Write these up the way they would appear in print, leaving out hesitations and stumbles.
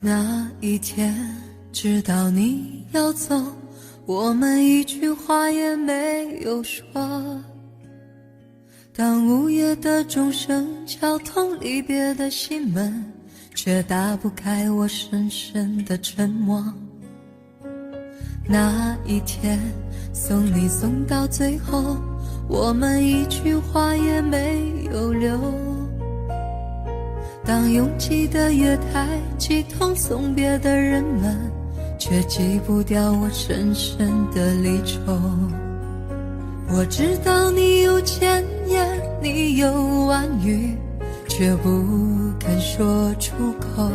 那一天知道你要走，我们一句话也没有说。当午夜的钟声敲痛离别的心门，却打不开我深深的沉默。那一天送你送到最后，我们一句话也没有留。当拥挤的月台挤痛送别的人们，却挤不掉我深深的离愁。我知道你有千言，你有万语，却不肯说出口。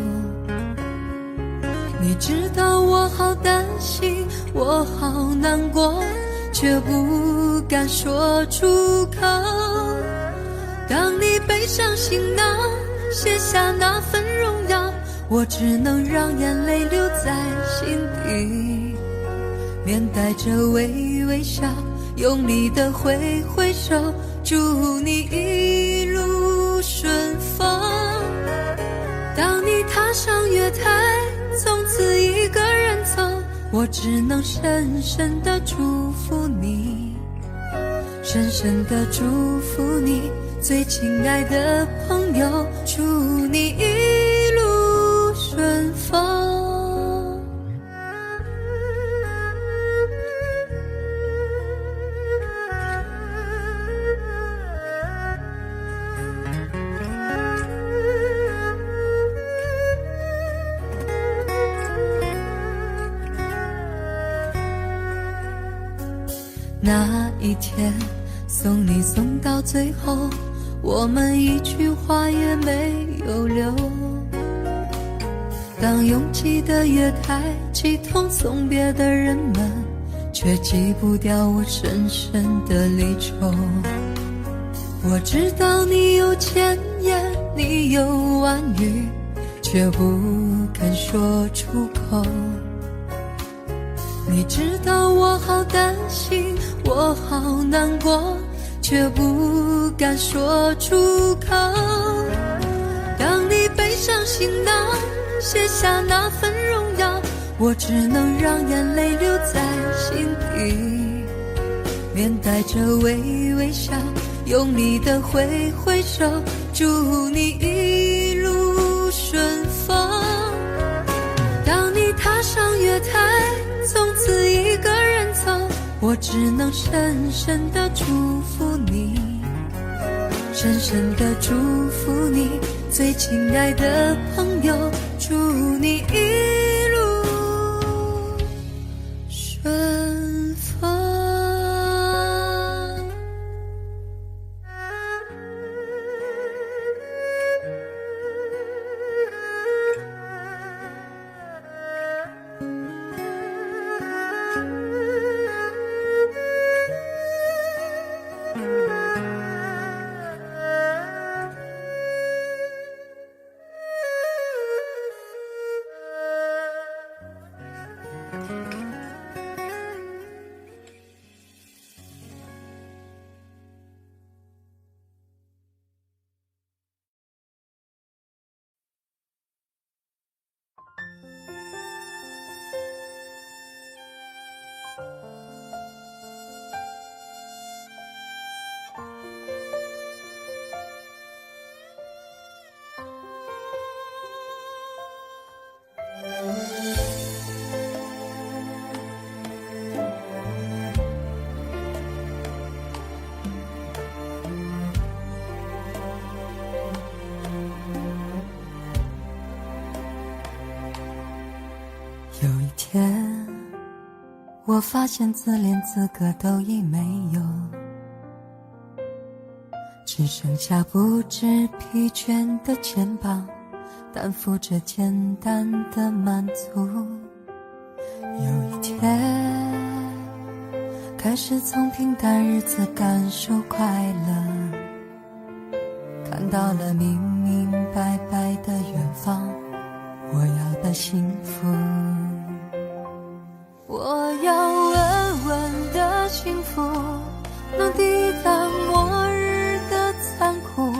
你知道我好担心，我好难过，却不敢说出口。当你背上行囊，卸下那份荣耀，我只能让眼泪留在心底，面带着微笑，用力地挥挥手，祝你一路顺风。当你踏上月台，从此一个人走，我只能深深地祝福你，深深地祝福你，最亲爱的朋友，祝你一路顺风。那一天送你送到最后，我们一句话也没有留。当拥挤的月台挤痛送别的人们，却挤不掉我深深的离愁。我知道你有千言，你有万语，却不肯说出口。你知道我好担心，我好难过，却不敢说出口。当你背上行囊，卸下那份荣耀，我只能让眼泪留在心底，面带着微笑，用力地挥挥手，祝你一路顺风。当你踏上月台，从此一个人走，我只能深深地祝福你，深深地祝福你，最亲爱的朋友，祝你一路顺风。有一天，我发现自怜资格都已没有，只剩下不知疲倦的肩膀，担负着简单的满足。有一天，开始从平淡日子感受快乐，看到了明明白白的远方，我要的幸福。我要稳稳的幸福，能抵挡末日的残酷，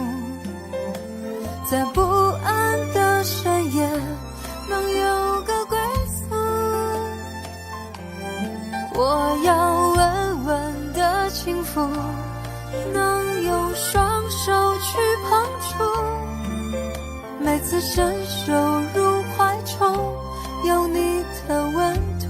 在不安的深夜能有我要稳稳的幸福，能用双手去碰触，每次伸手入怀中有你的温度。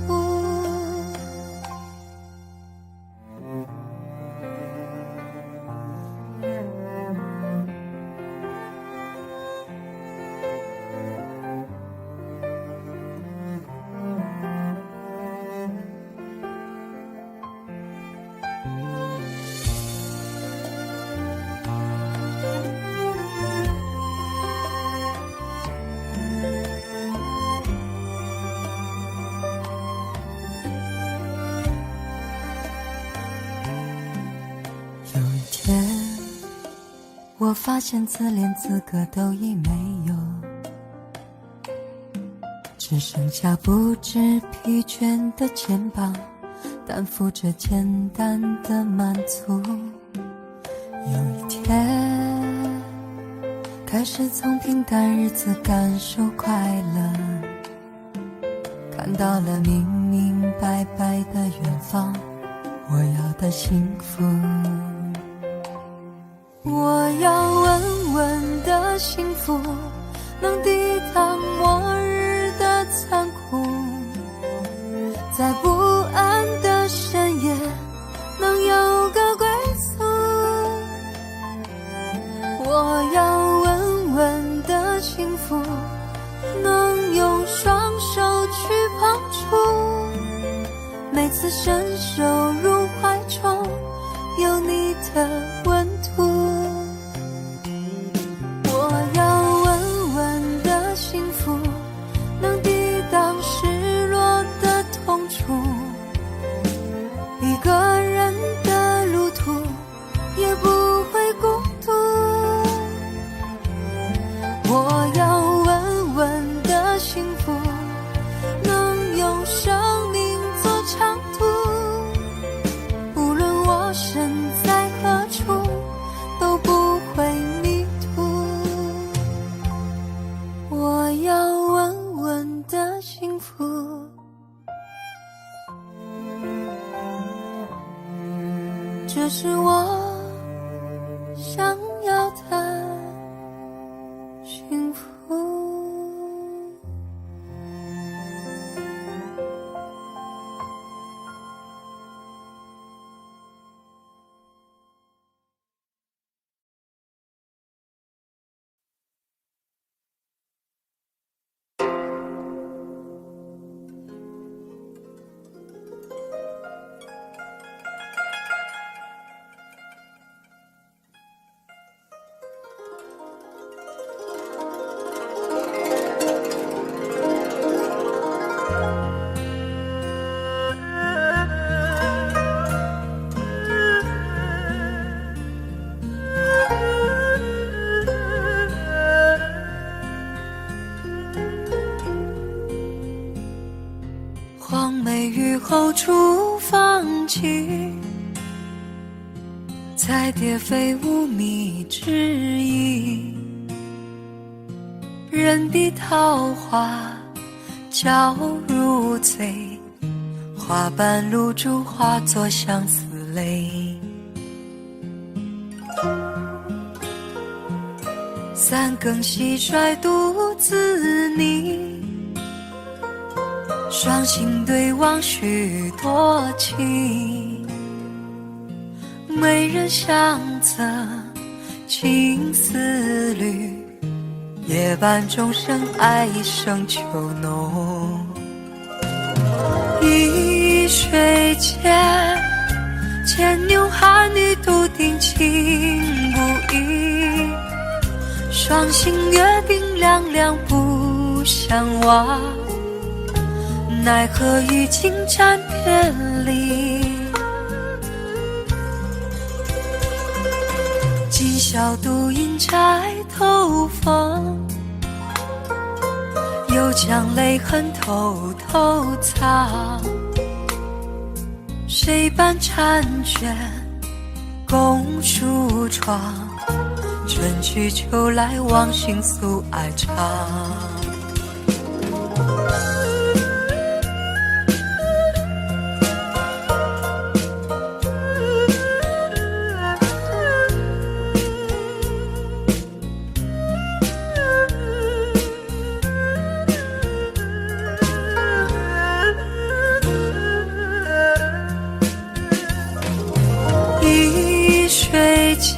我发现自恋资格都已没有，只剩下不知疲倦的肩膀，担负着简单的满足。有一天开始从平淡日子感受快乐，看到了明明白白的远方，我要的幸福。我要稳稳的幸福，能抵挡末日的残酷，在不安的深夜能有个归宿。我要稳稳的幸福，能用双手去碰触，每次伸手入怀中有你的温度。一个人的路途也不会孤独，我要稳稳的幸福，能用生命做长途，无论我身在何处都不会迷途。我要稳稳的幸福，这是我想要的幸福。黄梅雨后初放晴，彩蝶飞舞觅知音，人比桃花娇如醉，花瓣露珠化作相思泪。三更蟋蟀独自拟，双星对望许多情，美人相赠情丝缕，夜半钟声爱一声秋浓。一水间，牵牛汉女独定情不移，双星约定两两不相忘，奈何与金盏偏离。今宵独饮钗头风，又将泪痕偷偷藏。谁伴婵娟共梳妆，春去秋来望心诉爱长。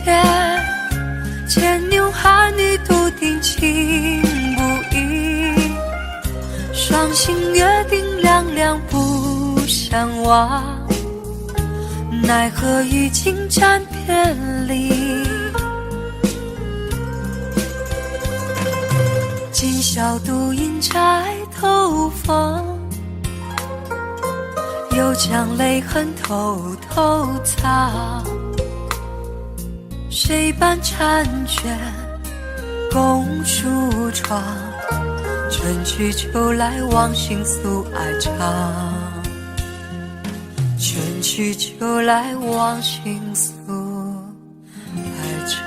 见，牵牛和你笃定情不移，双心约定两两不相忘，奈何已经暂别离。今宵独饮钗头风，又将泪痕偷偷藏。谁伴婵娟共梳妆，春去秋来望心诉爱长。春去秋来望心诉爱长。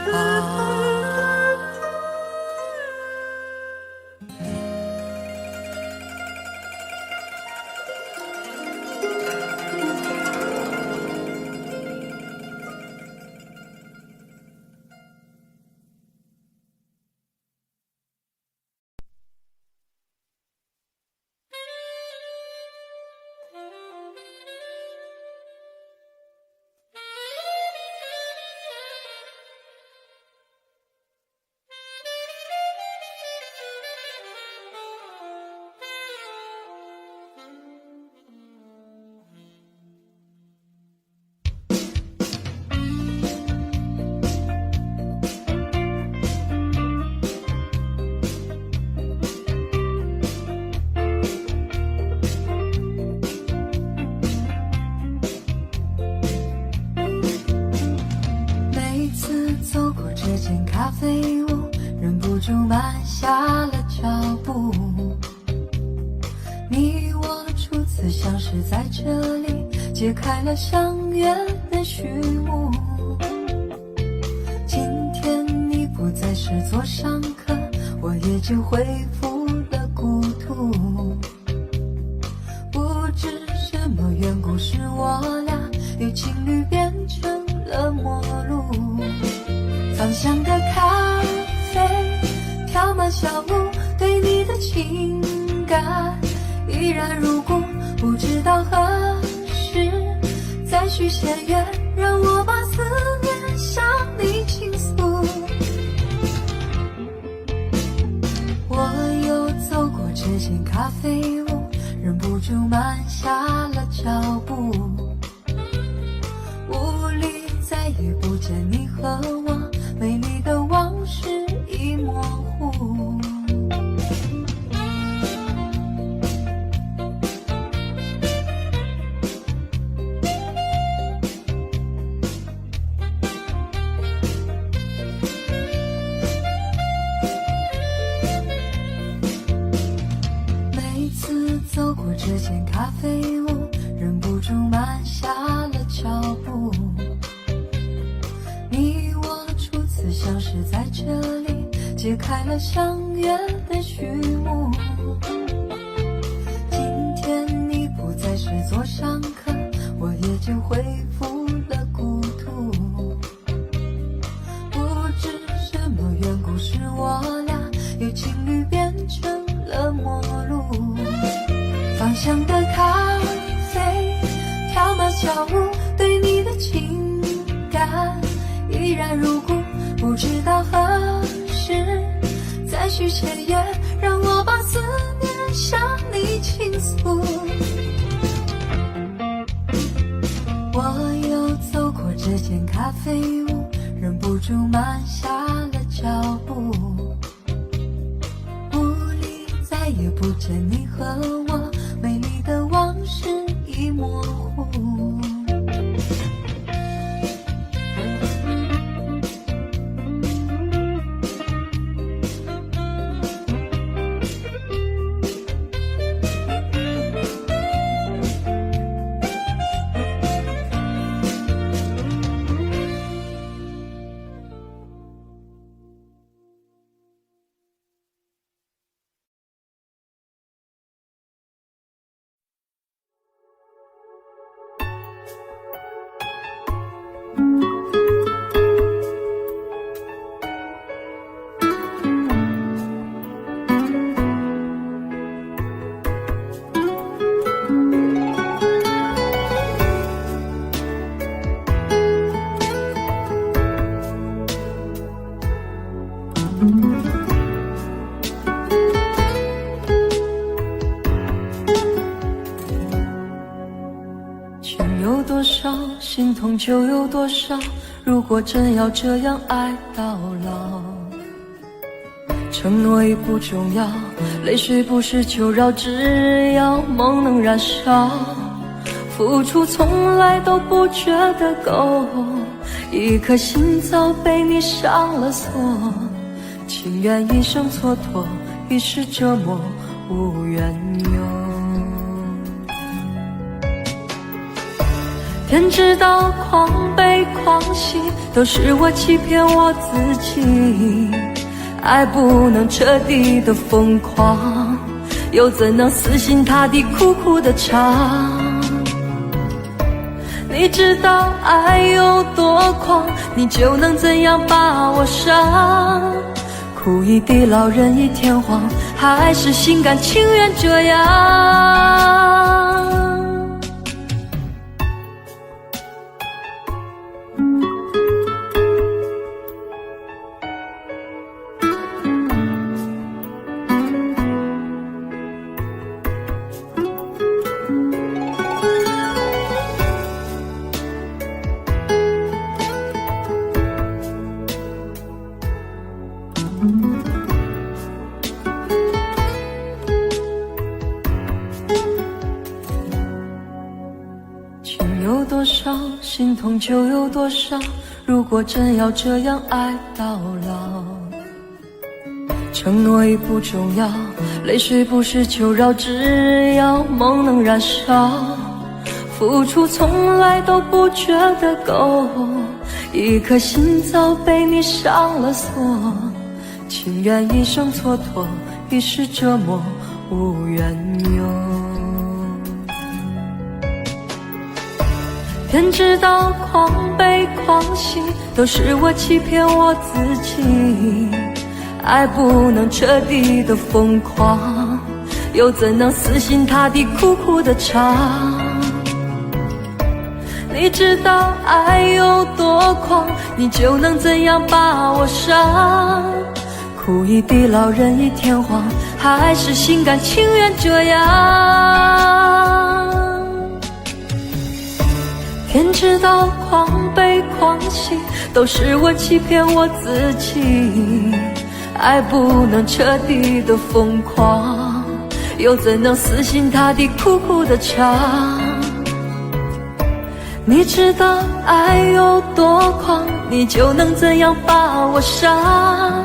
咖啡屋，忍不住慢下了脚步。你我初次相识在这里，揭开了相约的序幕。今天你不再是座上客，我也就恢复了故土。不知什么缘故，使我俩由情侣变成了陌路。芳香的咖啡飘满小屋，对你的情感依然如故。不知道何时再续弦乐，让我把思念向你倾诉。我又走过这间咖啡屋，忍不住慢下了脚步。屋里再也不见你和我，美丽的往事已模糊。每次走过这间咖啡屋，忍不住慢下了脚步。你我初次相识在这里，揭开了相约的序幕。今天你不再是座上客，我也就恢复了故土。不知什么缘故，使我俩由情侣变成了陌路。芳香的咖啡飘满小屋，对你的情感依然如故。不知道何时再续弦乐，让我把思念向你倾诉。我又走过这间咖啡屋，忍不住慢下了脚步。屋里再也不见你和我，美丽的往事已模糊。有多少，心痛就有多少，如果真要这样爱到老，承诺已不重要，泪水不是求饶，只要梦能燃烧，付出从来都不觉得够，一颗心早被你上了锁，情愿一生蹉跎，一世折磨无缘由。天知道狂悲狂喜都是我欺骗我自己，爱不能彻底的疯狂，又怎能死心塌地苦苦的唱？你知道爱有多狂，你就能怎样把我伤？哭一地老人一天荒，还是心甘情愿这样？有多少，心痛就有多少，如果真要这样爱到老，承诺已不重要，泪水不是求饶，只要梦能燃烧，付出从来都不觉得够，一颗心早被你上了锁，情愿一生蹉跎，一世折磨无缘由。天知道狂悲狂喜都是我欺骗我自己，爱不能彻底的疯狂，又怎能死心塌地苦苦的唱？你知道爱有多狂，你就能怎样把我伤？哭一地老人一天荒，还是心甘情愿这样？天知道狂悲狂喜都是我欺骗我自己，爱不能彻底的疯狂，又怎能死心塌地苦苦的唱？你知道爱有多狂，你就能怎样把我伤？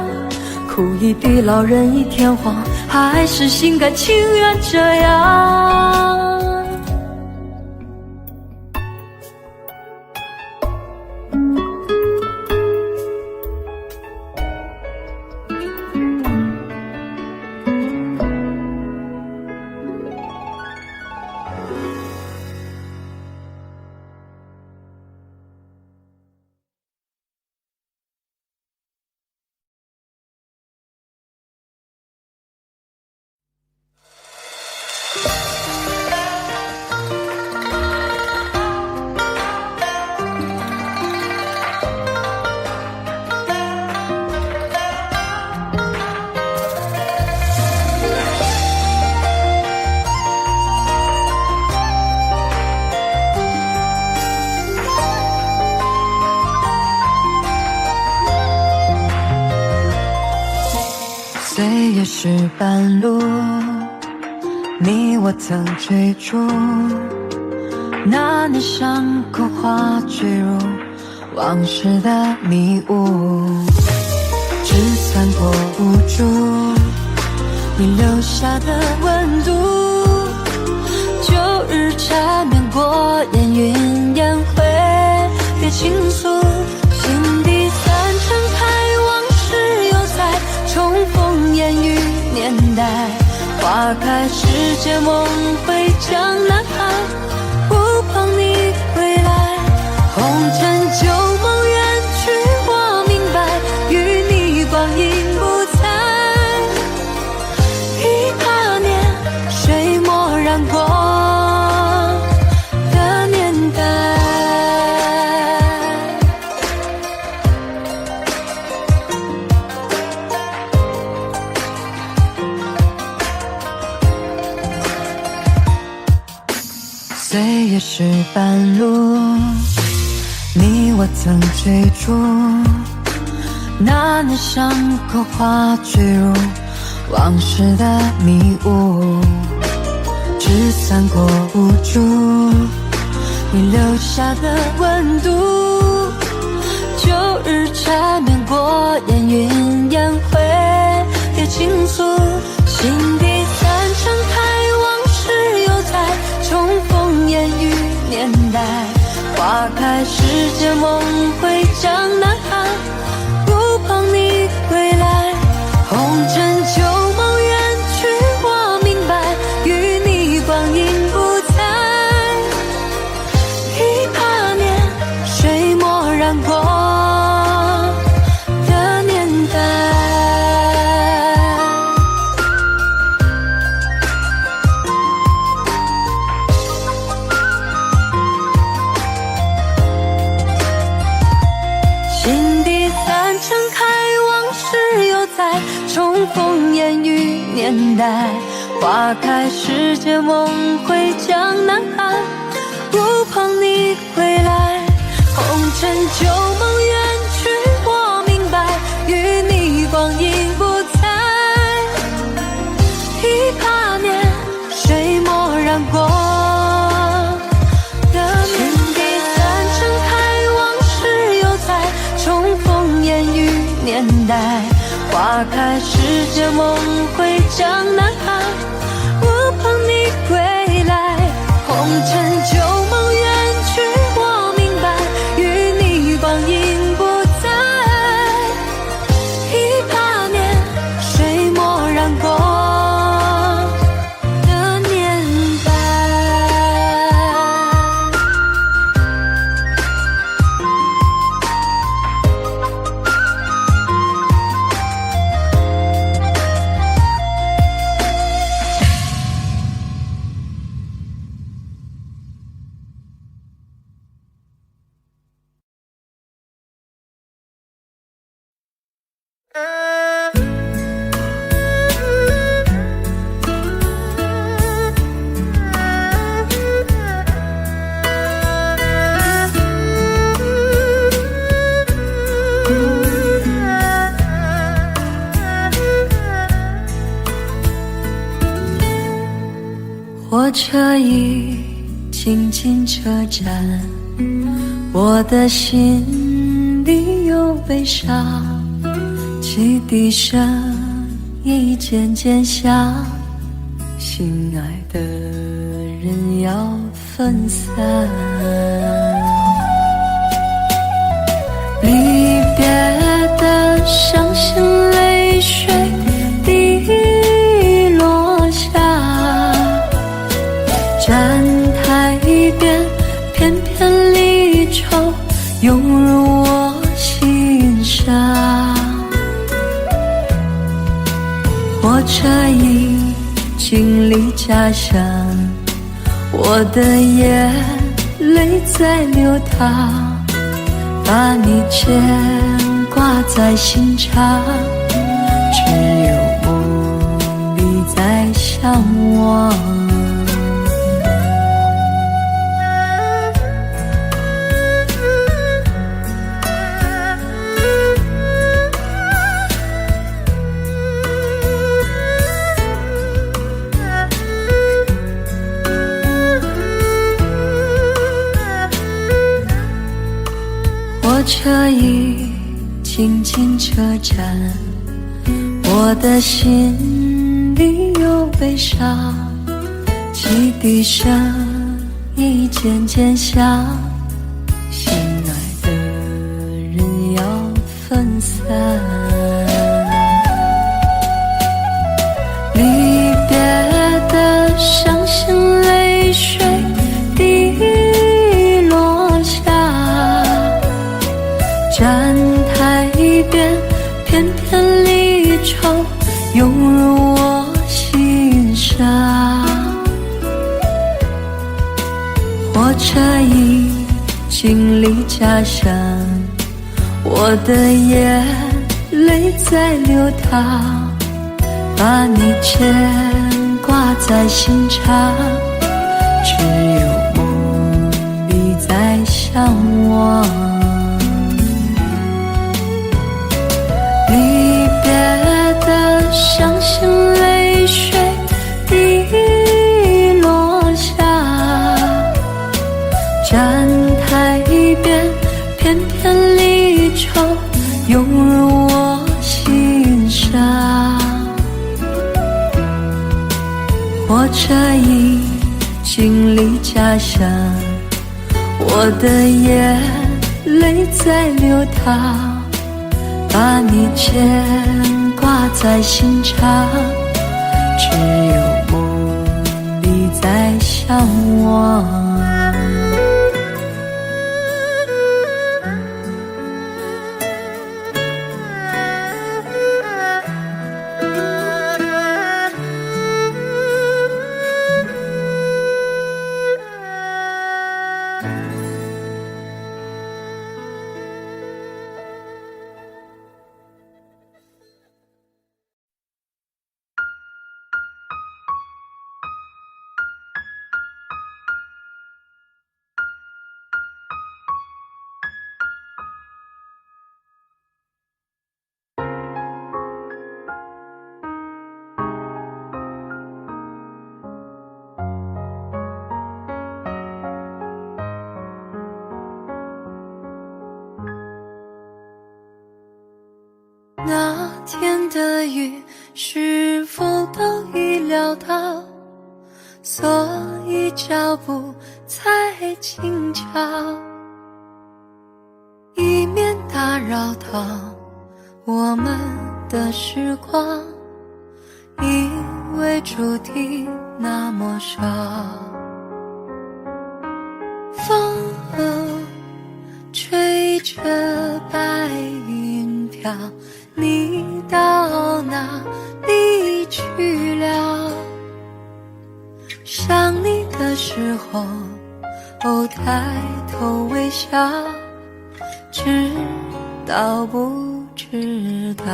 哭一地老人一天荒，还是心甘情愿这样？岁月是半路，你我曾追逐，那年伤口化坠入往事的迷雾，只算握不住你留下的温度，旧日缠绵过眼云烟会别倾诉，心底散成开往事又在重逢烟雨年代，花开时节梦回江南海，不盼你回来，红尘旧梦远去，我明白与你光阴不再，一把年水墨染过的年代。岁月是半路，你我曾追逐，那年伤口化坠入往事的迷雾，纸伞裹不住你留下的温度。旧日缠绵过眼云烟会别倾诉，心底散盛开往事犹在，重逢烟雨年代，花开时节梦回江南海，不盼你归来，红尘旧梦远去，我明白与你光阴不再，一把年水墨染过的年代。心底散盛开往事犹在，重逢烟雨年代，花开时节梦回江南海，不盼你归来，红尘旧梦远去，我明白与你光阴不再，一把年水墨染过的年底，散盛开往事犹在，重逢烟雨年代，花开时节梦回江南海，我盼你归来，红尘旧梦远去，我明白与你光阴不再，一把年水墨染过的年代。火车已经进车站，我的心里有悲伤，汽笛声已渐渐响，心爱的人要分散，离别的伤心泪水滴落下，站台边片片离愁涌入我心上，火车已经离家乡，我的眼泪在流淌，把你牵挂在心上，只有梦里在向往。火车已经进车站，我的心里有悲伤，汽笛声已渐渐响，心爱的人要分散，离别的伤心泪水滴落下，站台边片片离愁涌入我心上，火车已经离家乡，我的眼泪在流淌，把你牵挂在心上，只有梦向往。离别的伤心泪水滴落下，站台边片片离愁涌入我心上。火车已经离家乡，我的眼泪在流淌，把你牵挂在心上，只有梦里在向往。那天的雨是否都已料到，所以脚步才轻巧，以免打扰到我们的时光，因为注定那么少。风吹着白云飘，你到哪里去了？想你的时候，抬头微笑，知道不知道？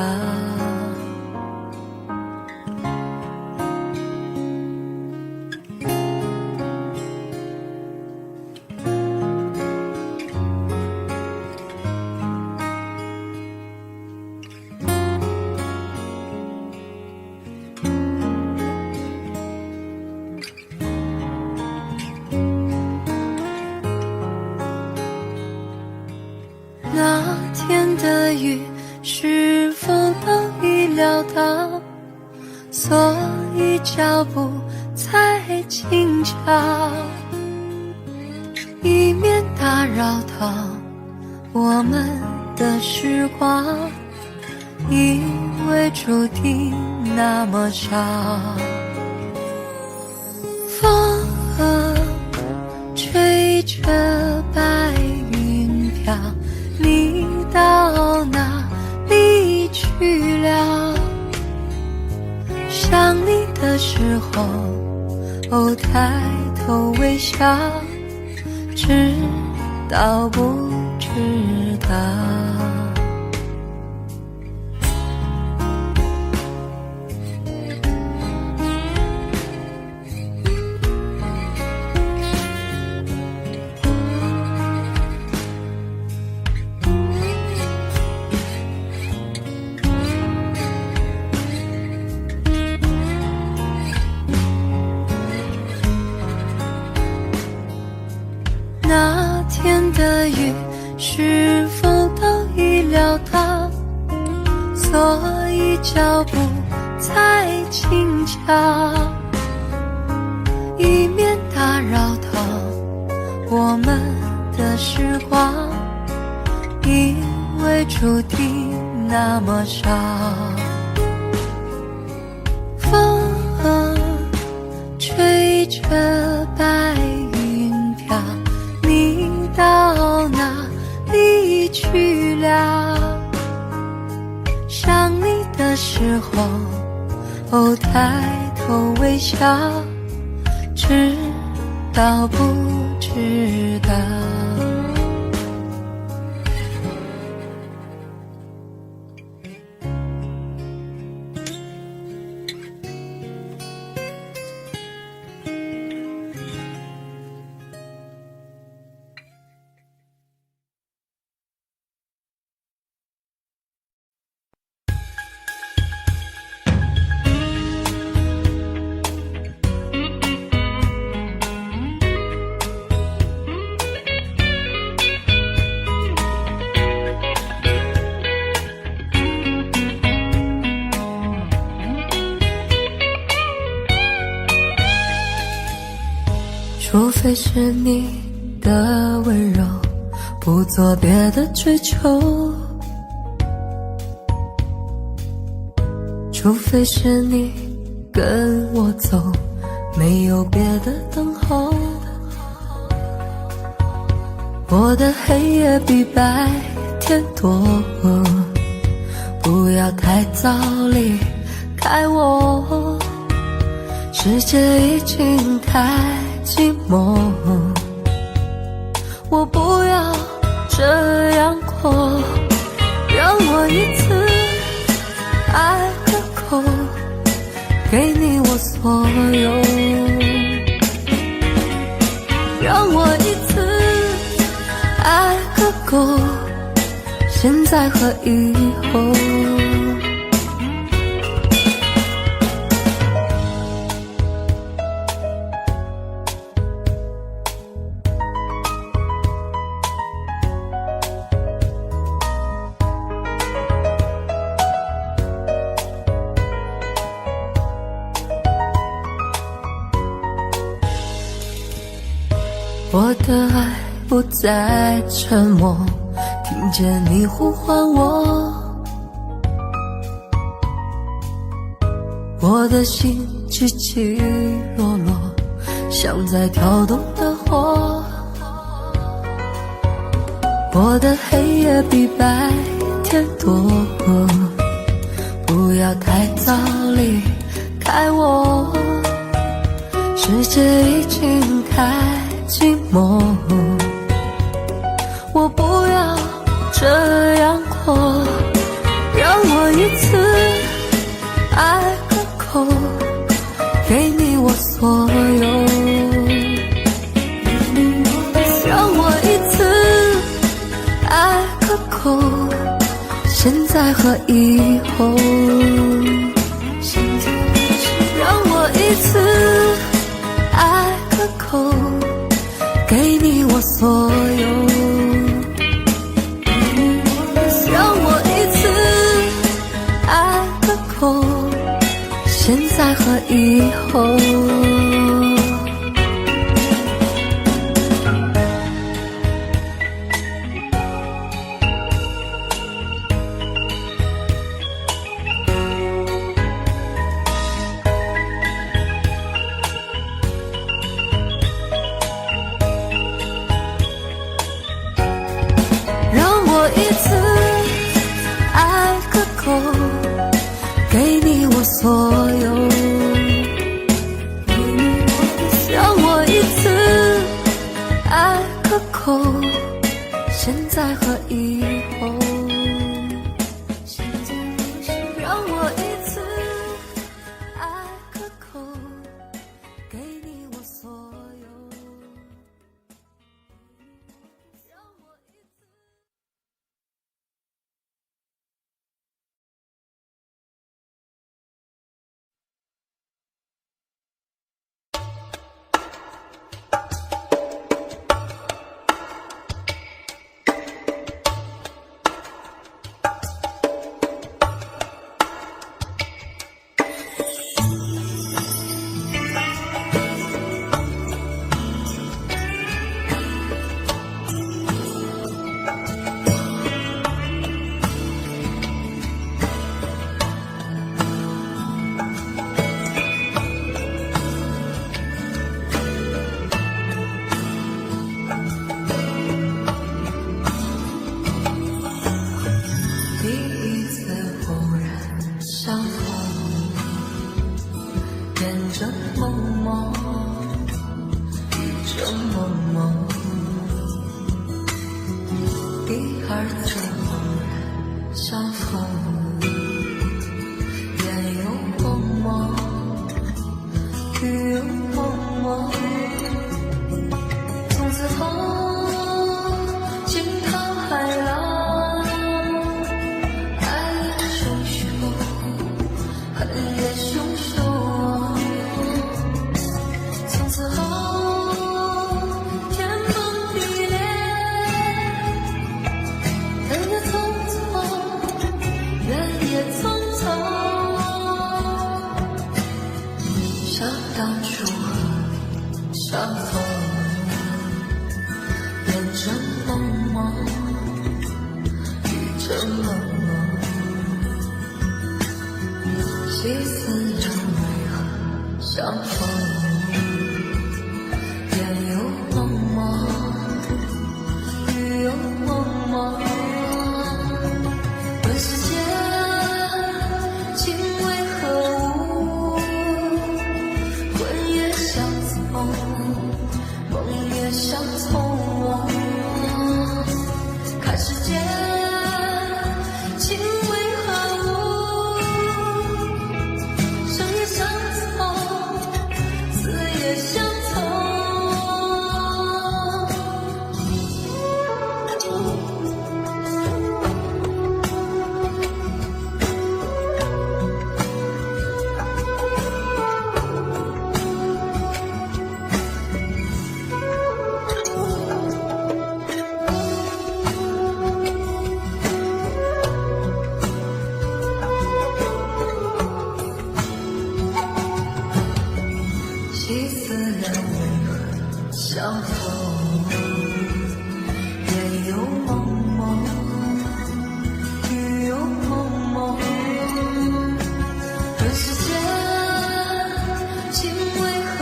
那天的雨是否都已料到，所以脚步才轻巧，以免打扰到我们的时光，因为注定那么少。风吹着白云飘，你到哪里去了？想你的时候，抬头微笑，知道不知道？那天的雨是否都已料到，所以脚步才轻巧，以免打扰到我们的时光，因为注定那么少。风吹着白云飘，你到哪里去了？想你的时候，抬头微笑，知道不知道？除非是你的温柔，不做别的追求，除非是你跟我走，没有别的等候。我的黑夜比白天多，不要太早离开我，世界已经太寂寞，我不要这样过，让我一次爱个够，给你我所有，让我一次爱个够，现在和以后。我的爱不再沉默，听见你呼唤我，我的心起起落落，像在跳动的火。我的黑夜比白天多，不要太早离开我，世界已经太寂寞，我不要这样过，让我一次爱个够，给你我所有，让我一次爱个够，现在和以后，让我一次爱个够，给你我所有，让我一次爱个够，现在和以后。一次爱个够，给你我所有，让我一次爱个够，现在和以后，让我一次爱个够，给你我所有。真梦吗？真梦吗？细思又为何相逢？夜有梦吗？雨有梦吗？问世间情为何物？魂也相从，梦也相从。看世间情为何物？生也相从，死也相从。细思量为何相逢？夜有梦吗？雨有梦吗？问世间情为何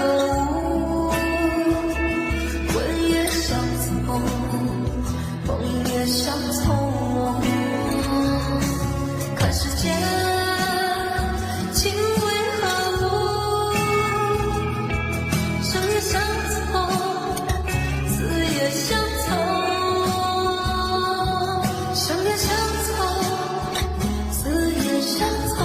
物？魂也相从，梦也相从。看世间情为何物？生也相从，死也相从。生也相从，死也相从。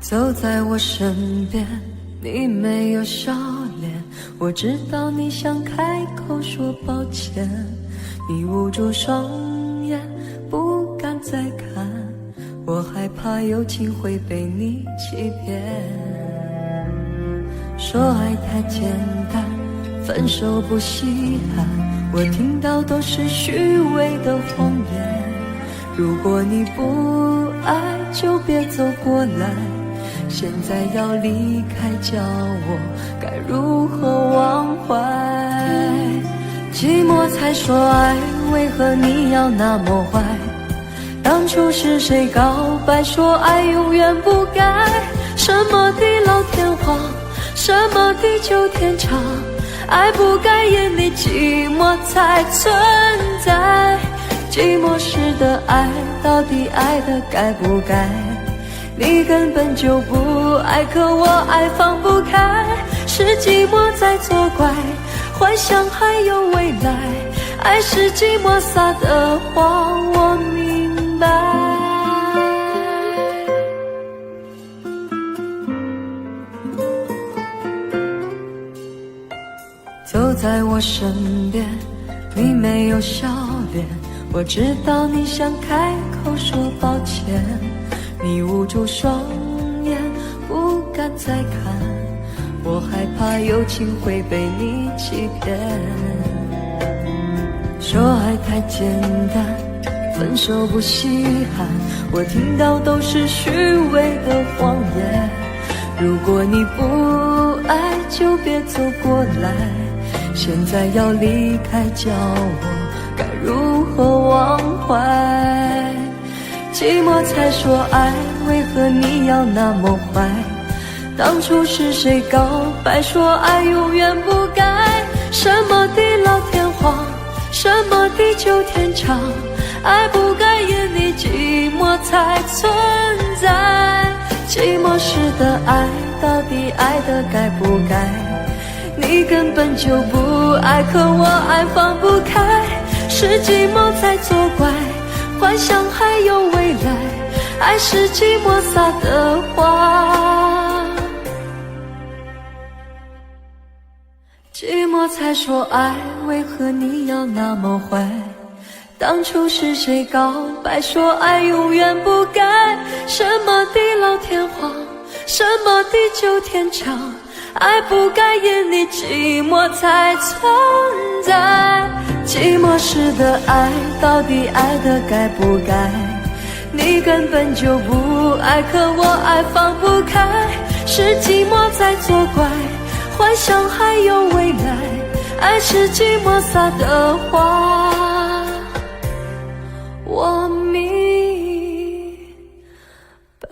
走在我身边，你没有笑脸，我知道你想开口说抱歉，你捂住双眼不敢再看，我害怕友情会被你欺骗。说爱太简单，分手不稀罕，我听到都是虚伪的谎言。如果你不爱就别走过来，现在要离开，叫我该如何忘怀？寂寞才说爱，为何你要那么坏？当初是谁告白说爱永远不改？什么地老天荒，什么地久天长，爱不该眼里寂寞才存在。寂寞时的爱，到底爱的该不该？你根本就不爱，可我爱放不开，是寂寞在作怪，幻想还有未来，爱是寂寞撒的谎，我明白。走在我身边，你没有笑脸，我知道你想开口说抱歉，你捂住双眼不敢再看，我害怕友情会被你欺骗。说爱太简单，分手不稀罕，我听到都是虚伪的谎言。如果你不爱就别走过来，现在要离开，叫我该如何忘怀？寂寞才说爱，为何你要那么坏？当初是谁告白说爱永远不改？什么地老天荒，什么地久天长，爱不该眼里寂寞才存在。寂寞时的爱，到底爱的该不该？你根本就不爱，可我爱放不开，是寂寞在作怪，幻想还有未来，爱是寂寞撒的花，寂寞才说爱，为何你要那么坏？当初是谁告白说爱永远不改？什么地老天荒，什么地久天长，爱不该因你寂寞才存在。寂寞时的爱，到底爱的该不该？你根本就不爱，可我爱放不开。是寂寞在作怪，幻想还有未来，爱是寂寞撒的花，我明白。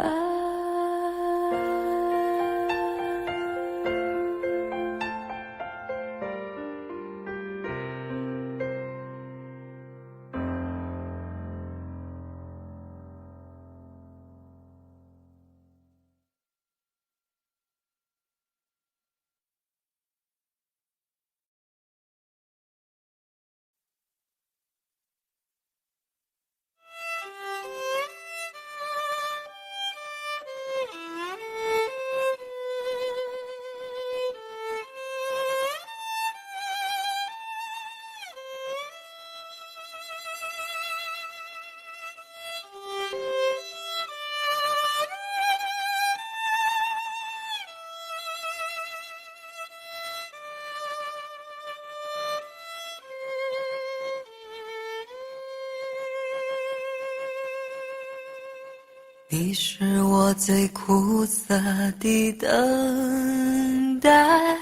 你是我最苦涩的等待，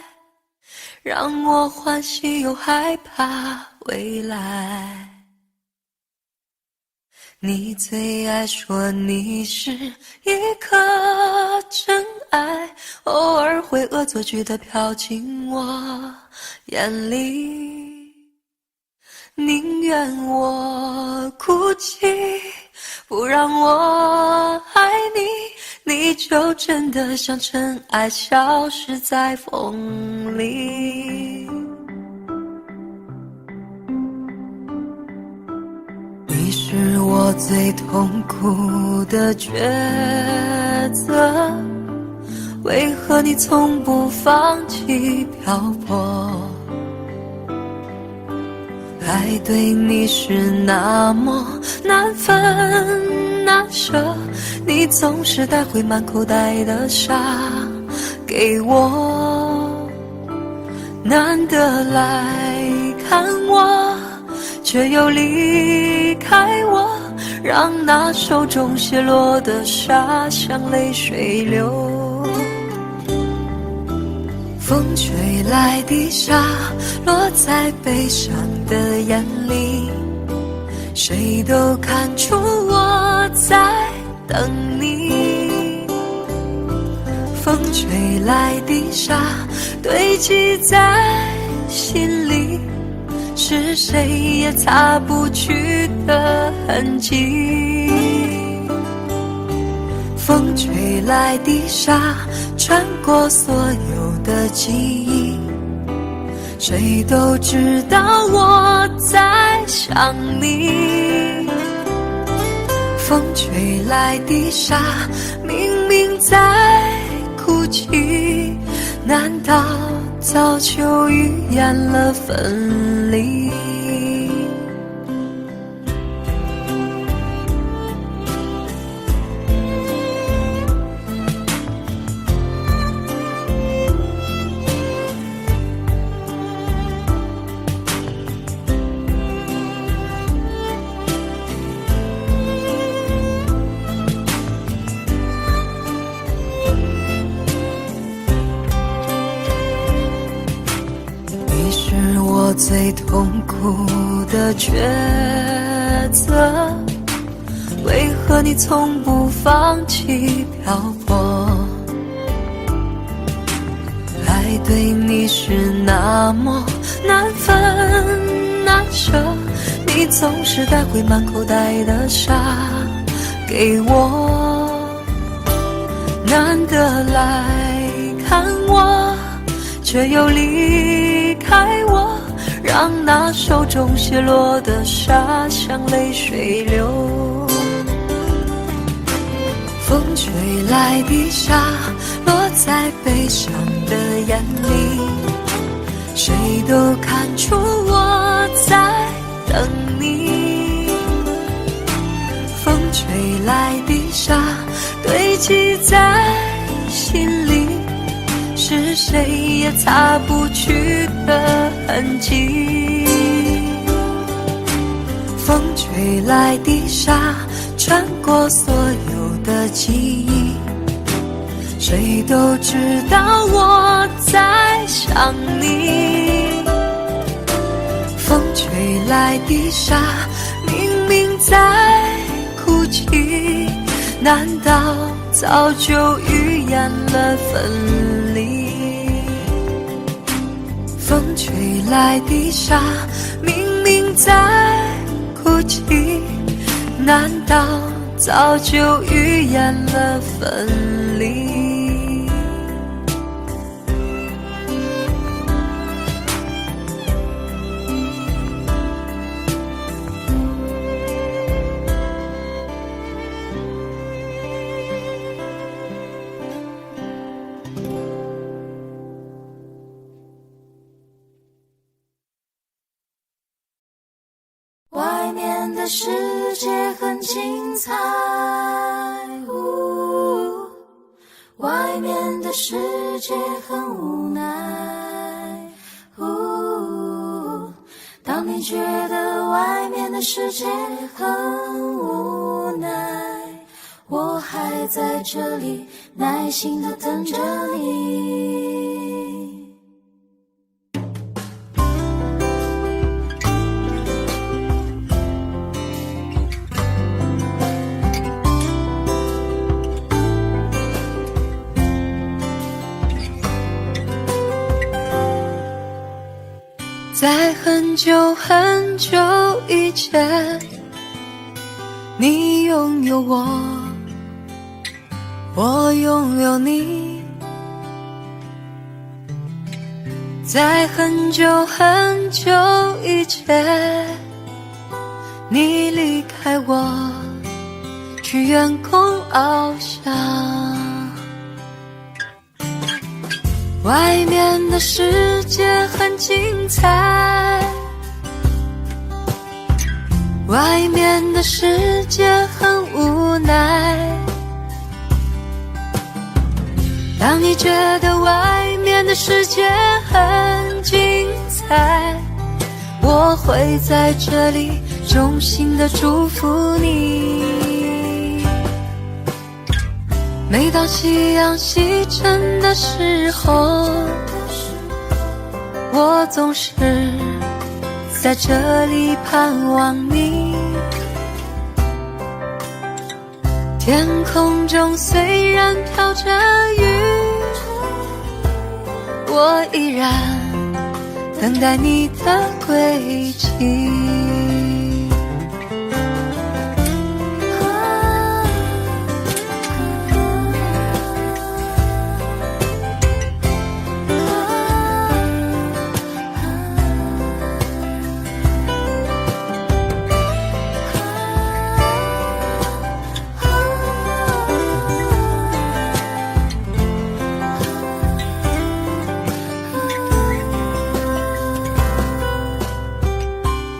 让我欢喜又害怕未来。你最爱说你是一颗真爱，偶尔会恶作剧地飘进我眼里。宁愿我哭泣，不让我爱你，你就真的像尘埃消失在风里。你是我最痛苦的抉择，为何你从不放弃漂泊？爱对你是那么难分难舍，你总是带回满口袋的沙给我，难得来看我，却又离开我，让那手中泻落的沙像泪水流。风吹来的沙落在悲伤的眼里，谁都看出我在等你。风吹来的沙堆积在心里，是谁也擦不去的痕迹。风吹来的沙穿过所有的记忆，谁都知道我在想你。风吹来的沙明明在哭泣，难道早就预言了分离？最痛苦的抉择，为何你从不放弃漂泊？爱对你是那么难分难舍，你总是带回满口袋的沙给我，难得来看我，却又离开我，让那手中泻落的沙像泪水流。吹来的沙落在悲伤的眼里，谁都看出我在等你。风吹来的沙堆积在心里，是谁也擦不去的痕迹。风吹来的沙穿过所有的记忆，谁都知道我在想你。风吹来的沙明明在哭泣，难道早就预言了分离？风吹来的沙明明在哭泣，难道早就预言了分离？外面的世界很精彩，外面的世界很无奈，当你觉得外面的世界很无奈，我还在这里耐心地等着你。在很久很久以前，你拥有我，我拥有你。在很久很久以前，你离开我，去远空翱翔。外面的世界很精彩，外面的世界很无奈。当你觉得外面的世界很精彩，我会在这里衷心地祝福你。每当夕阳西沉的时候，我总是在这里盼望你。天空中虽然飘着雨，我依然等待你的归期。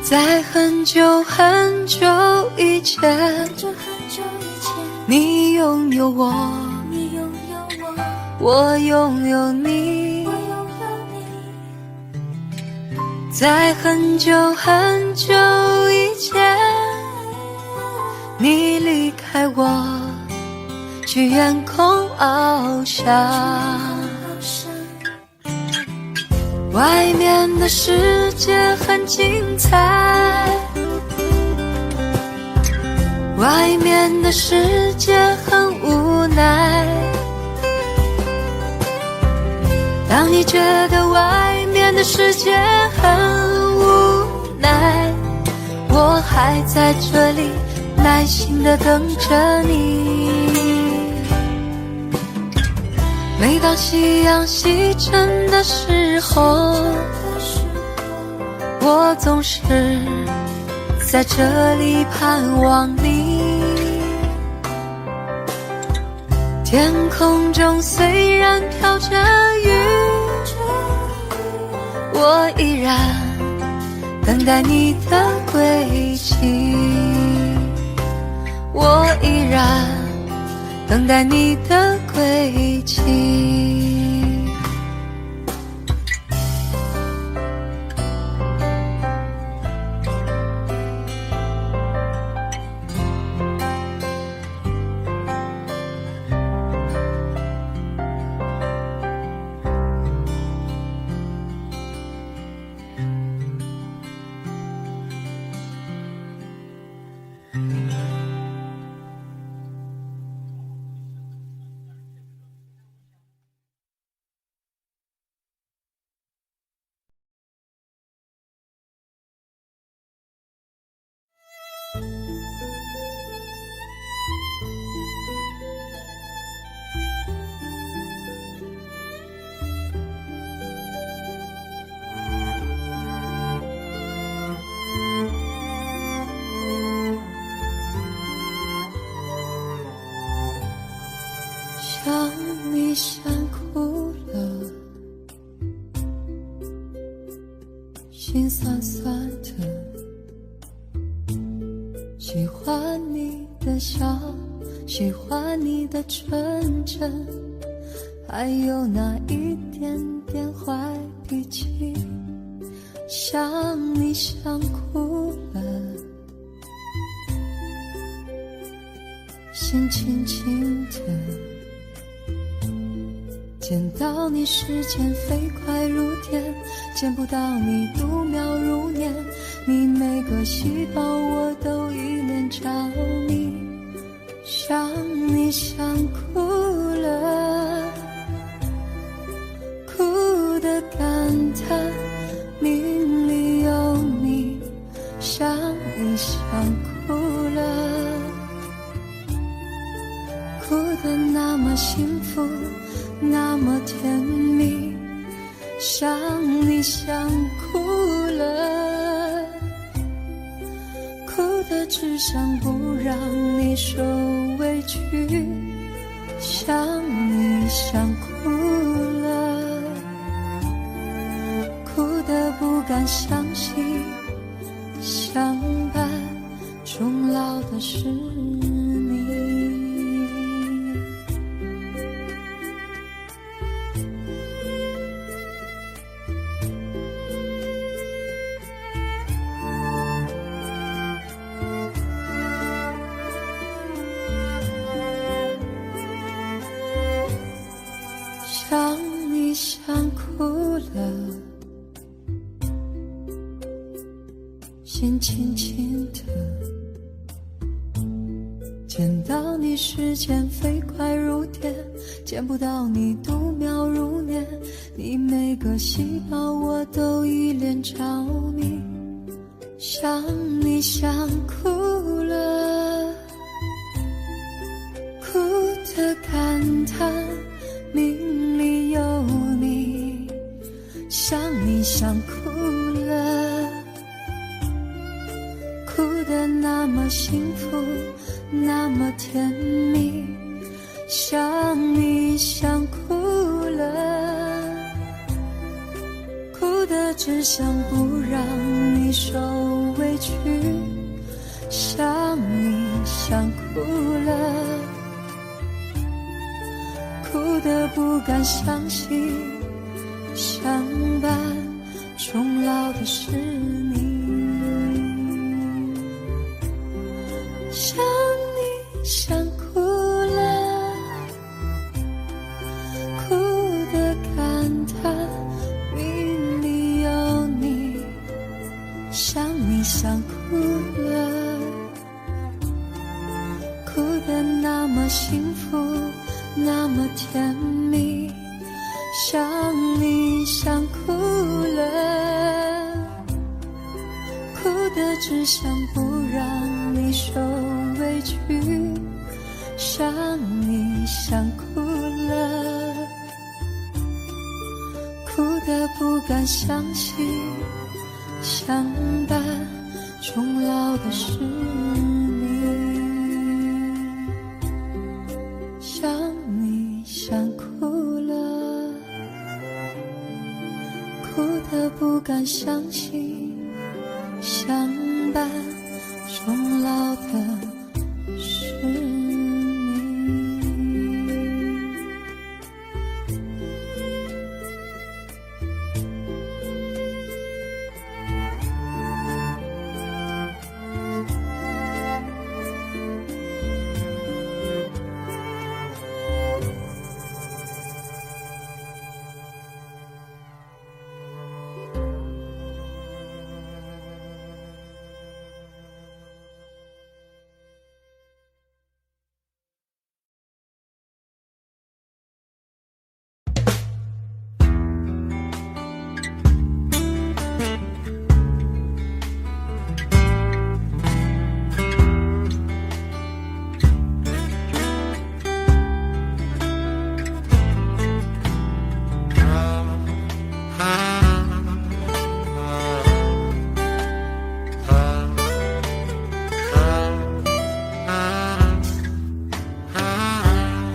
在很久很久以前，你拥有我，我拥有你。在很久很久以前，你离开我，去远空翱翔。外面的世界很精彩，外面的世界很无奈。当你觉得外面的世界很无奈，我还在这里耐心地等着你。每当夕阳西沉的时候，我总是在这里盼望你。天空中虽然飘着雨，我依然等待你的归期，我依然等待你的归期。想你想哭了，心酸酸的，喜欢你的笑，喜欢你的纯真，还有那一点点坏脾气。想你想哭了，心轻轻的，见到你时间飞快如电，见不到你度秒如年，你每个细胞我都依恋着迷。想你想哭了，哭的感叹命里有你。想你想哭了，哭得那么幸福那么甜蜜。想你想哭了，哭得只想不让你受委屈。想你想哭了，哭得不敢相信，相伴终老的是你。想你想哭了，心轻轻的，见到你时间飞快如电，见不到你度秒如年，你每个细胞我都依恋着迷。想你想哭了，哭的感叹命里有你。想你想哭了，哭得那么幸福那么甜蜜。想你想哭了，哭得只想不让你受委屈。想你想哭了，哭得不敢相信，相伴终老的是你。想你想哭了，哭得感叹命里有你。想你想哭了，哭得那么幸福那么甜蜜。想你想哭了，哭得只想不让你受委屈。想你想哭了，哭得不敢相信，相伴终老的是你。想你敢相信，相伴终老的是你。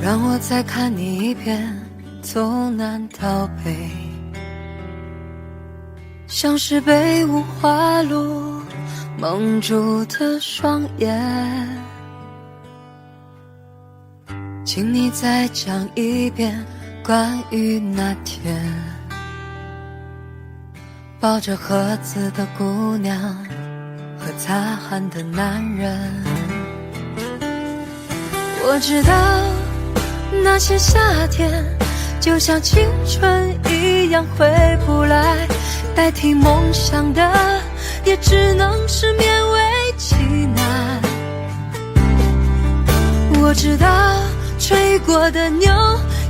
让我再看你一遍，从南到北，像是被五花路蒙住的双眼。请你再讲一遍关于那天抱着盒子的姑娘和擦汗的男人。我知道那些夏天就像青春一样回不来，代替梦想的也只能是勉为其难。我知道吹过的牛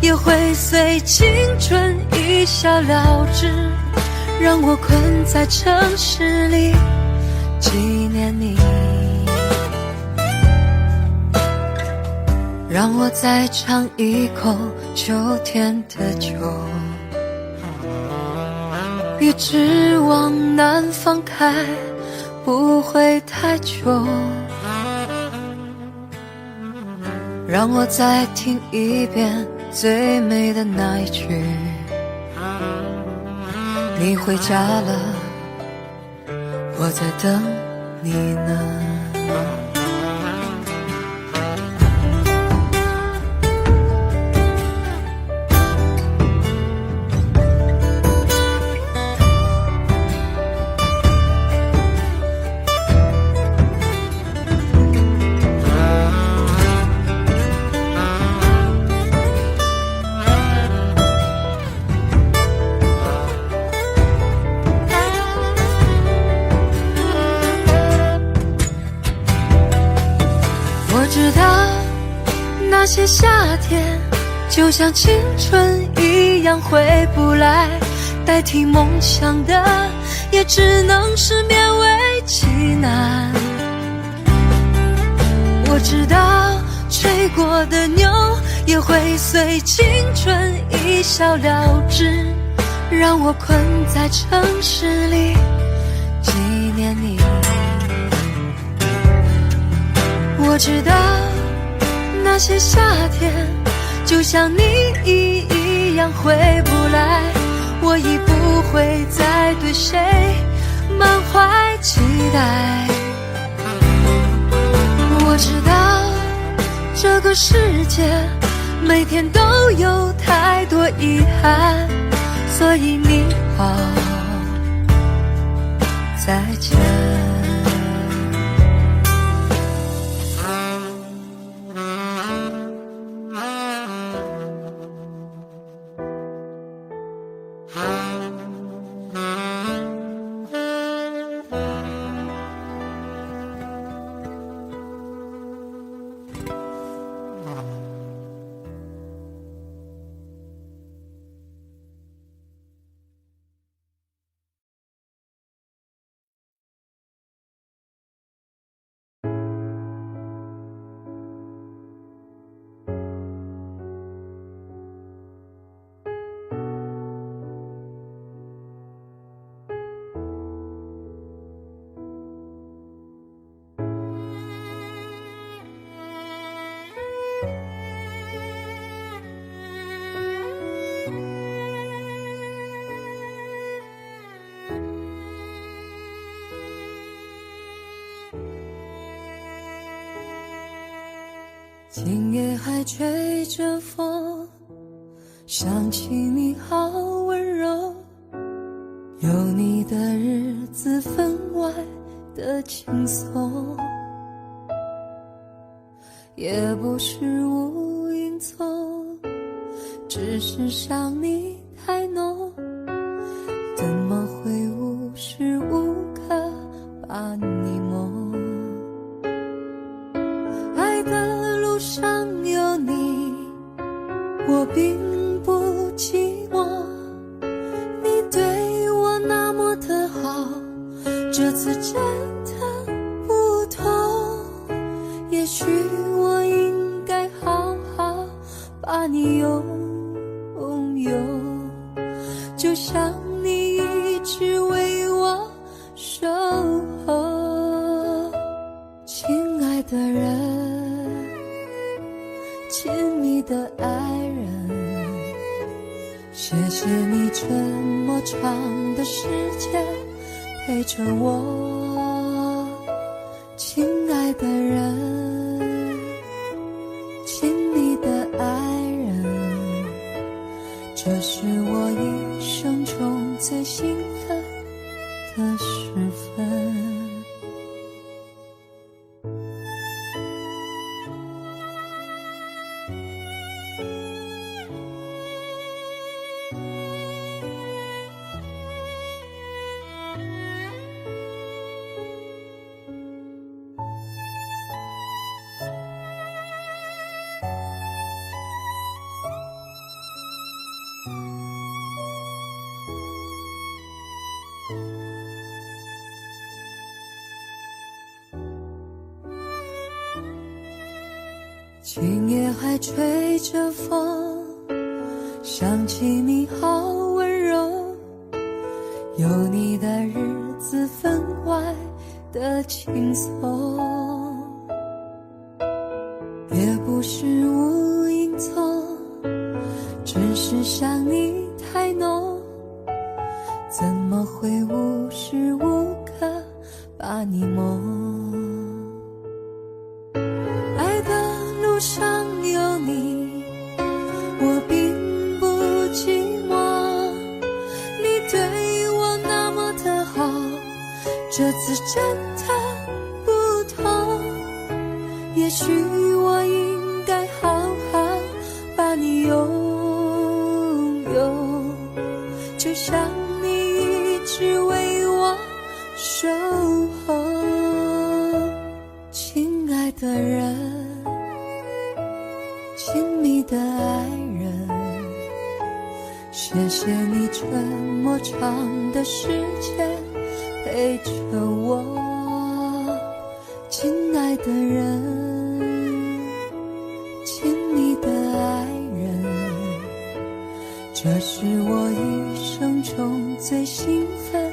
也会随青春一笑了之，让我困在城市里纪念你。让我再尝一口秋天的酒，一直往南方开，不会太久。让我再听一遍最美的那一句，你回家了，我在等你呢。我知道那些夏天就像青春一样回不来，代替梦想的也只能是勉为其难。我知道吹过的牛也会随青春一笑了之，让我困在城市里纪念你。我知道那些夏天就像你一样回不来，我已不会再对谁满怀期待。我知道这个世界每天都有太多遗憾，所以你好，再见。今夜还吹着风，想起你好温柔，有你的日子分外的轻松，也不是无影踪，只是想你太浓，怎么会无时无刻把你梦？爱的路上有你，我并不寂寞，你对我那么的好，这次真的不同，也许我应该好好把你拥有，就像你一直为我守候。亲爱的人，亲密的爱人，谢谢你这么长的时间陪着我。亲爱的人，亲密的爱人，这是我一生中最兴奋的时分。今夜还吹着风，想起你好温柔，有你的日子分外的轻松，也不是无影踪，只是想你太浓，怎么会无时无刻把你梦？路上有你，我并不寂寞，你对我那么的好，这次真的不同，也许我应该好好把你拥有，就像你一直为我守候。亲爱的人，亲密的爱人，谢谢你这么长的时间陪着我。亲爱的人，亲密的爱人，这是我一生中最兴奋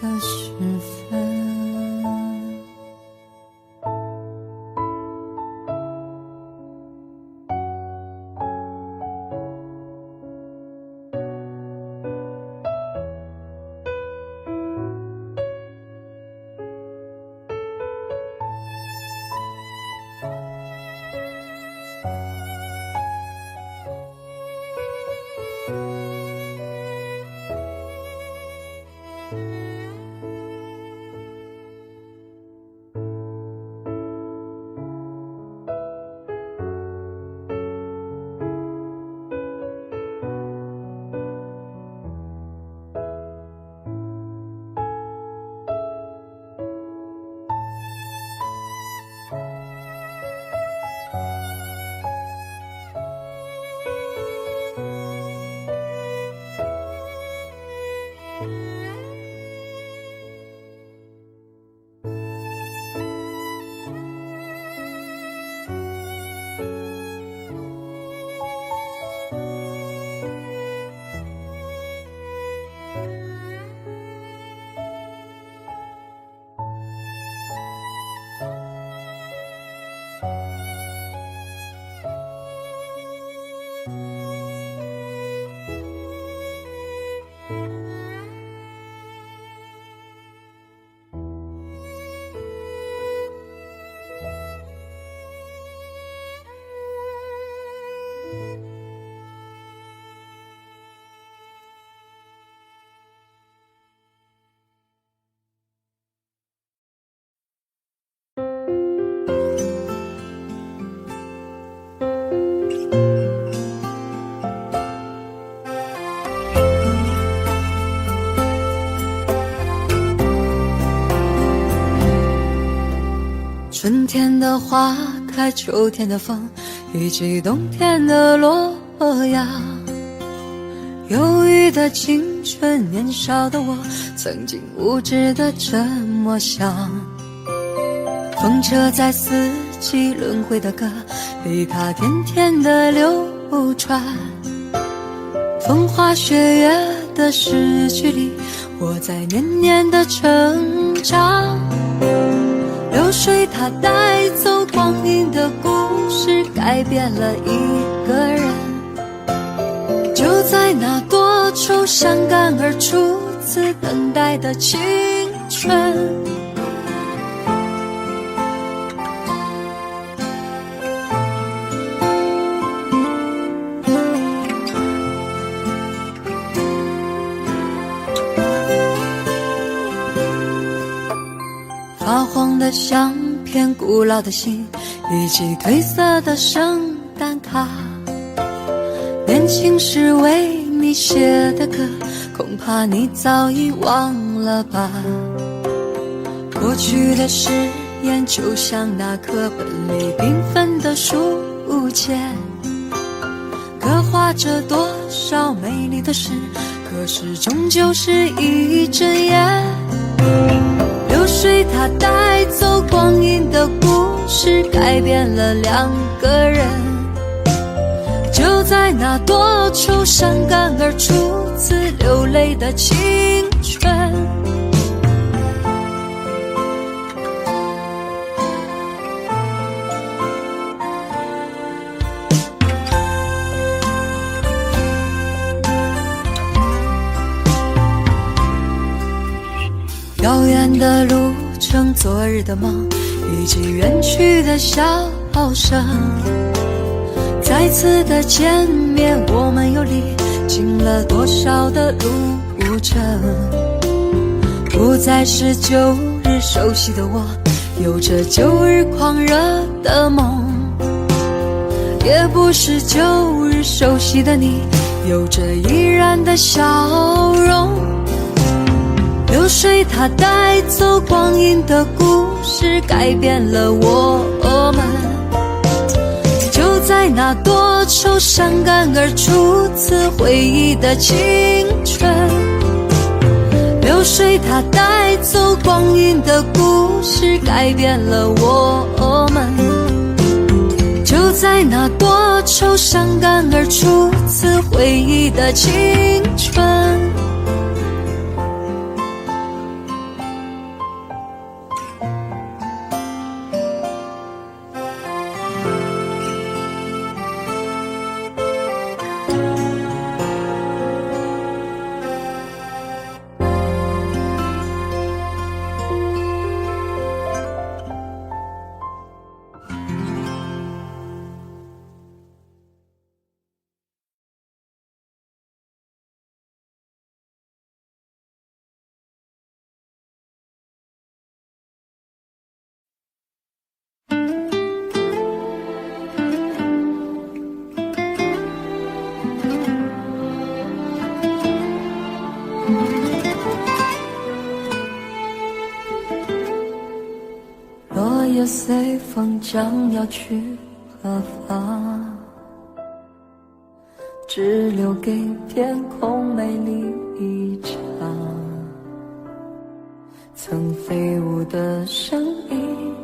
的时分。在秋天的风，以及冬天的洛阳。忧郁的青春，年少的我曾经无知的这么想。风车在四季轮回的歌里，它甜甜的流传。风花雪月的诗句里，我在年年的成长。流水它带走光阴的故事，改变了一个人。就在那多愁善感而初次等待的青春。发黄的相片，古老的信，以及褪色的圣诞卡。年轻时为你写的歌，恐怕你早已忘了吧。过去的誓言，就像那课本里缤纷的书签，刻画着多少美丽的事，可是终究是一阵烟。流水它带走光阴的故事，改变了两个人。就在那多愁善感而初次流泪的青春。遥远的路程，昨日的梦，以及远去的笑声。再次的见面，我们又历经了多少的路程。不再是旧日熟悉的我，有着旧日狂热的梦，也不是旧日熟悉的你，有着依然的笑容。流水它带走光阴的故事，改变了我们。就在那多愁善感而初次回忆的青春。流水它带走光阴的故事，改变了我们。就在那多愁善感而初次回忆的青春。落叶随风将要去何方？只留给天空美丽一场。曾飞舞的声音，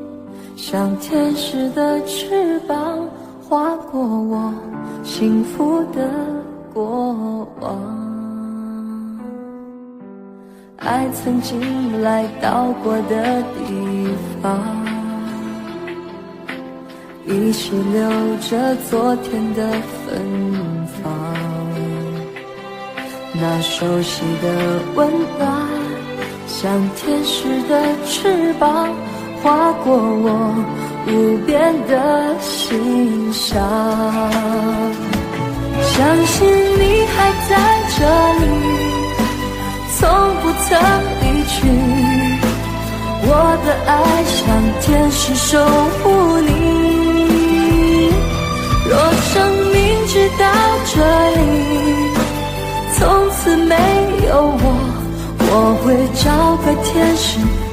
像天使的翅膀，划过我幸福的过往。爱曾经来到过的地方，依稀留着昨天的芬芳。那熟悉的温暖，像天使的翅膀，划过我无边的心上。相信你还在这里，从不曾离去，我的爱像天使守护你。若生命直到这里，从此没有我会找个天使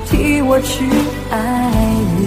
替我去爱你。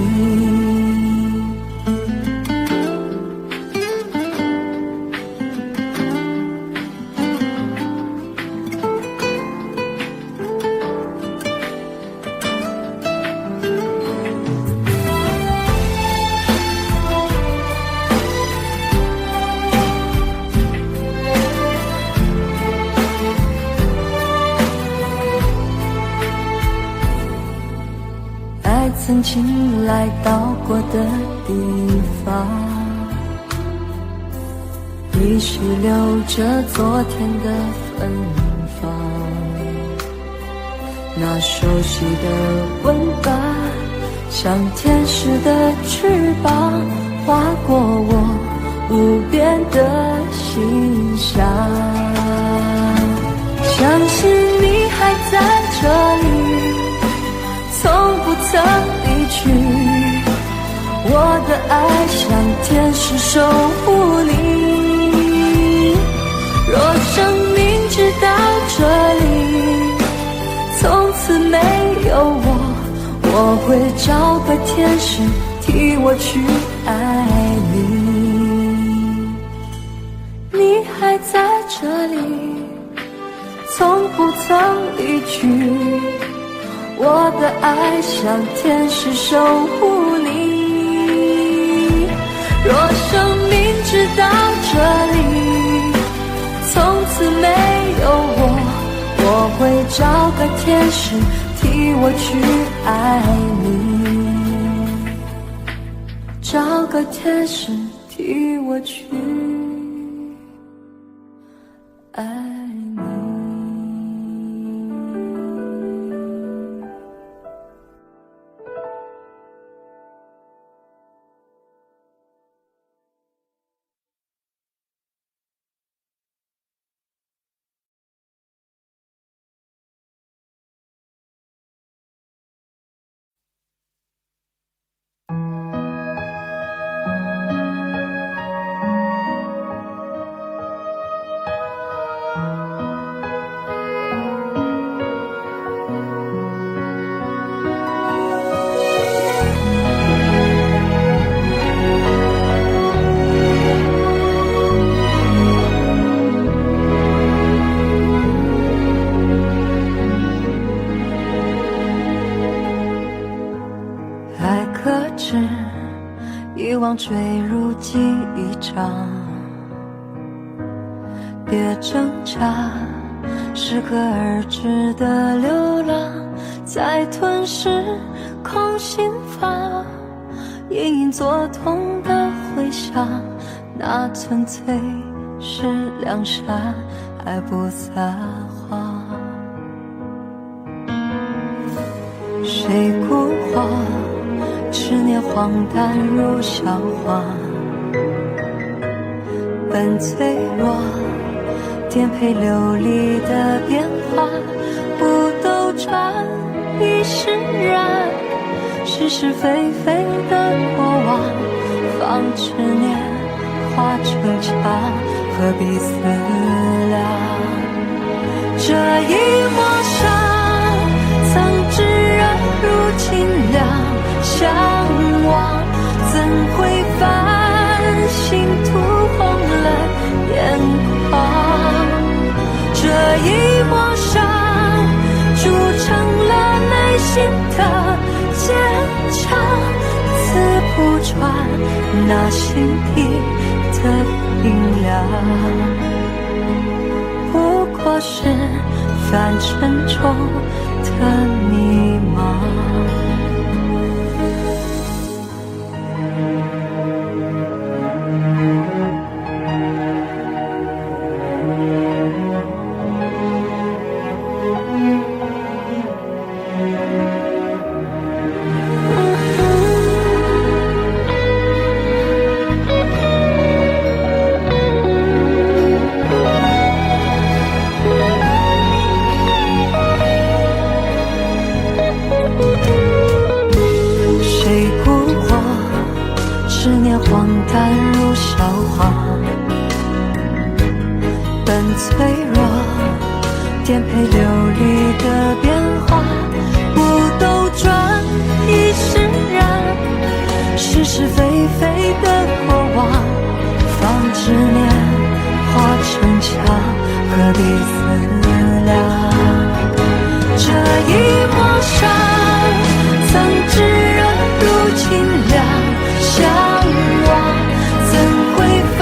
经来到过的地方，依稀留着昨天的芬芳，那熟悉的吻吧，像天使的翅膀，划过我无边的心上。相信你还在这里，从不曾离去，我的爱像天使守护你。若生命直到这里，从此没有我，我会找个天使替我去爱你。你还在这里，从不曾离去，我的爱像天使守护你。若生命直到这里，从此没有我，我会找个天使替我去爱你，找个天使替我去爱你。遗忘坠入记忆场，别挣扎，适可而止的流浪，在吞噬空心房，隐隐作痛的回响，那纯粹是良善，还不撒谎。谁孤荒，执念荒诞如笑话，本脆弱，颠沛流离的变化，不兜转，必释然，是是非非的过往，放执念化成墙，何必思量？这一抹伤，曾炙热如清凉，向往怎会繁星涂红了眼眶？这一抹伤铸成了内心的坚强，刺不穿那心底的冰凉，不过是泛沉重的迷茫。执念荒诞如笑话，本脆弱，颠沛流离的变化，不兜转，亦释然，是是非非的过往，放执念化成墙，何必思量？这一抹伤，曾炙热如清凉，向往怎会繁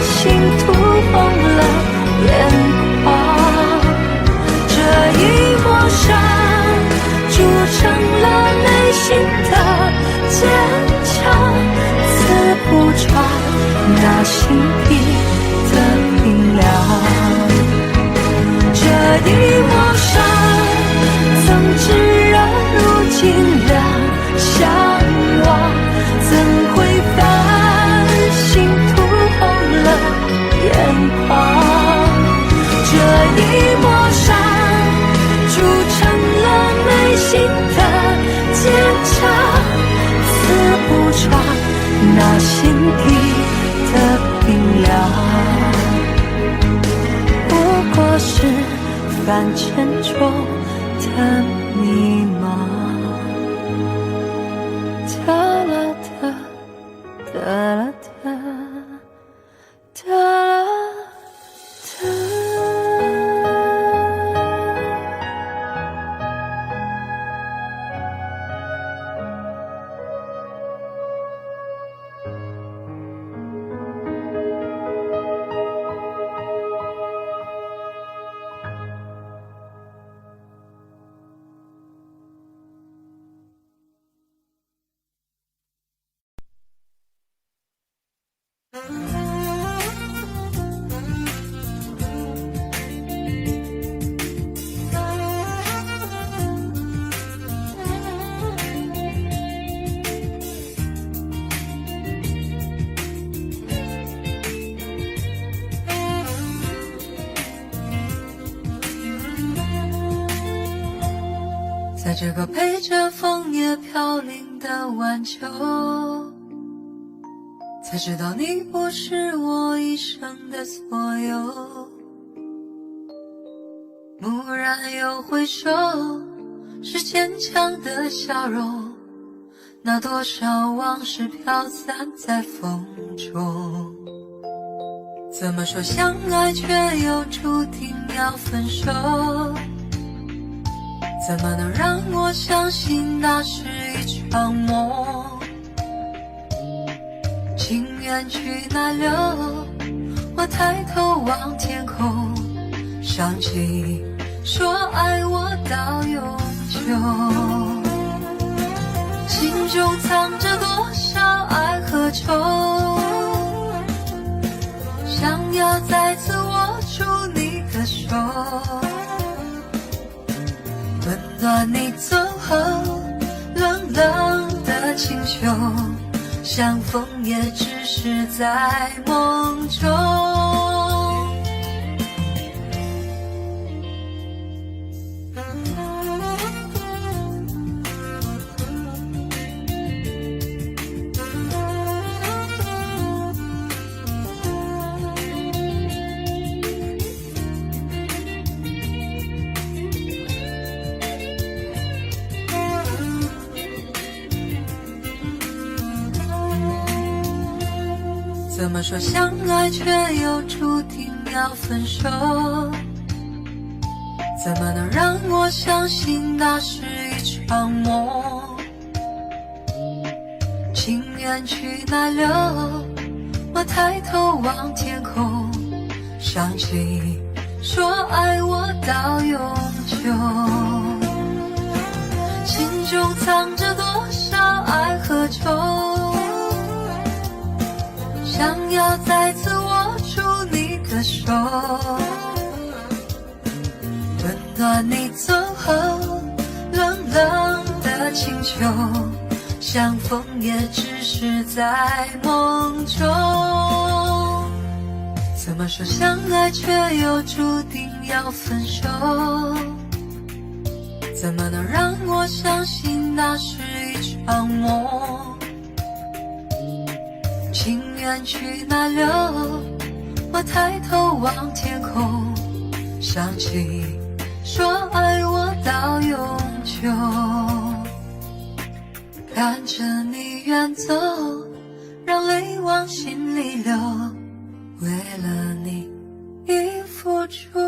星涂红了眼眶？这一抹伤铸成了内心那心底的冰凉。这一抹伤，曾炙热如今两相望，怎会繁星涂红了眼眶？这一抹伤，铸成了内心的坚强，刺不穿那心底的冰凉。不过是泛沉重的迷茫。哒啦哒，哒啦哒，哒啦哒。在这个陪着枫叶飘零的晚秋，才知道你不是我一生的所有。蓦然又回首，是坚强的笑容，那多少往事飘散在风中。怎么说相爱却又注定要分手？怎么能让我相信那是一场梦？情缘去哪流？我抬头望天空，想起说爱我到永久。心中藏着多少爱和愁，想要再次握住你的手，温暖你走后冷冷的清秋，相逢也只是在梦中。怎么说相爱却又注定要分手？怎么能让我相信那是一场梦？情缘去哪流？我抬头望天空，想起说爱我到永久。心中藏着多少爱和愁，想要再次握住你的手，温暖你走后冷冷的清秋，相逢也只是在梦中。怎么说相爱却又注定要分手？怎么能让我相信那是一场梦？情缘去哪流？我抬头望天空，想起说爱我到永久。看着你远走，让泪往心里流，为了你已付出。